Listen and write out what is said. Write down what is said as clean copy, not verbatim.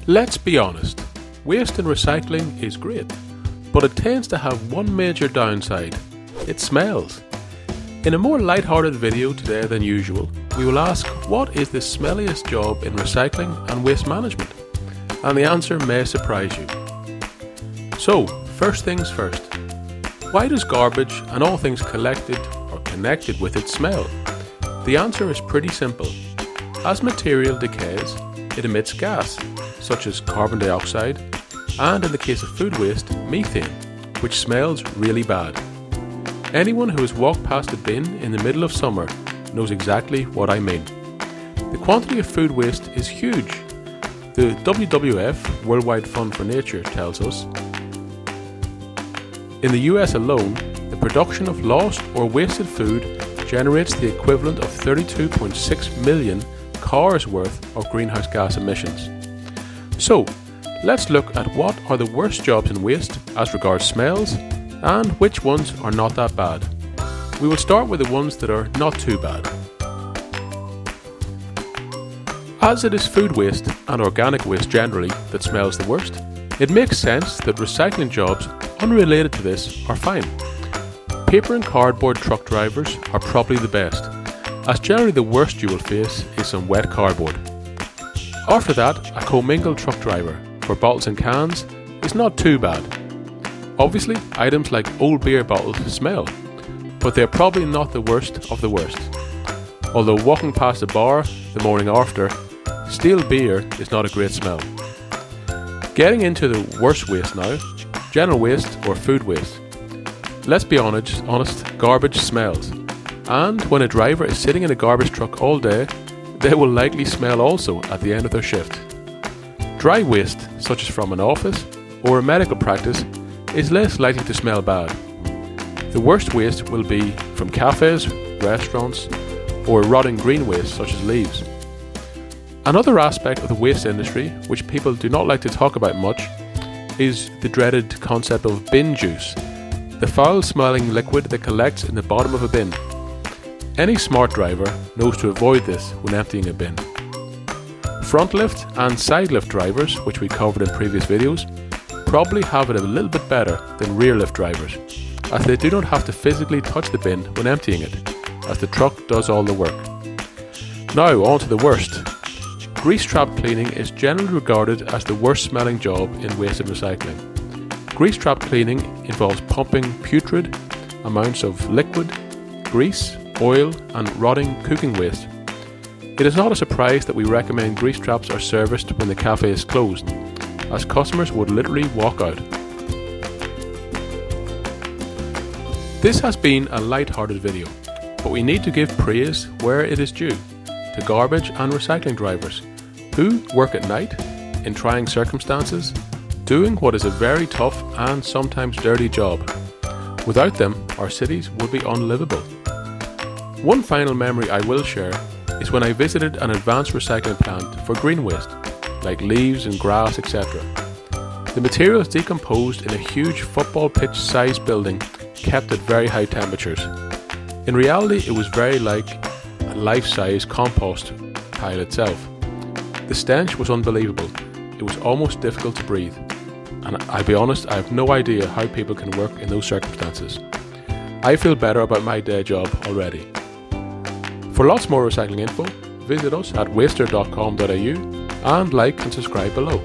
Let's be honest, waste and recycling is great, but it tends to have one major downside: it smells. In a more light-hearted video today than usual, we will ask what is the smelliest job in recycling and waste management, and the answer may surprise you. So, first things first, why does garbage and all things collected or connected with it smell? The answer is pretty simple. As material decays, it emits gas, such as carbon dioxide, and in the case of food waste, methane, which smells really bad. Anyone who has walked past a bin in the middle of summer knows exactly what I mean. The quantity of food waste is huge. The WWF, Worldwide Fund for Nature, tells us in the US alone, the production of lost or wasted food generates the equivalent of 32.6 million cars worth of greenhouse gas emissions. So, let's look at what are the worst jobs in waste as regards smells and which ones are not that bad. We will start with the ones that are not too bad. As it is food waste and organic waste generally that smells the worst, it makes sense that recycling jobs unrelated to this are fine. Paper and cardboard truck drivers are probably the best, as generally the worst you will face is some wet cardboard. After that, a commingled truck driver for bottles and cans is not too bad. Obviously, items like old beer bottles smell, but they're probably not the worst of the worst. Although walking past a bar the morning after, stale beer is not a great smell. Getting into the worst waste now, general waste or food waste. Let's be honest, garbage smells. And when a driver is sitting in a garbage truck all day, they will likely smell also at the end of their shift. Dry waste, such as from an office or a medical practice, is less likely to smell bad. The worst waste will be from cafes, restaurants, or rotting green waste such as leaves. Another aspect of the waste industry, which people do not like to talk about much, is the dreaded concept of bin juice, the foul-smelling liquid that collects in the bottom of a bin. Any smart driver knows to avoid this when emptying a bin. Front lift and side lift drivers, which we covered in previous videos, probably have it a little bit better than rear lift drivers, as they do not have to physically touch the bin when emptying it, as the truck does all the work. Now on to the worst. Grease trap cleaning is generally regarded as the worst smelling job in waste and recycling. Grease trap cleaning involves pumping putrid amounts of liquid, grease, oil and rotting cooking waste. It is not a surprise that we recommend grease traps are serviced when the cafe is closed, as customers would literally walk out. This has been a light-hearted video, but we need to give praise where it is due to garbage and recycling drivers who work at night in trying circumstances, doing what is a very tough and sometimes dirty job. Without them, our cities would be unlivable. One final memory I will share is when I visited an advanced recycling plant for green waste, like leaves and grass, etc. The materials decomposed in a huge football pitch sized building kept at very high temperatures. In reality, it was very like a life-size compost pile itself. The stench was unbelievable. It was almost difficult to breathe. And I'll be honest, I have no idea how people can work in those circumstances. I feel better about my day job already. For lots more recycling info, visit us at waster.com.au and like and subscribe below.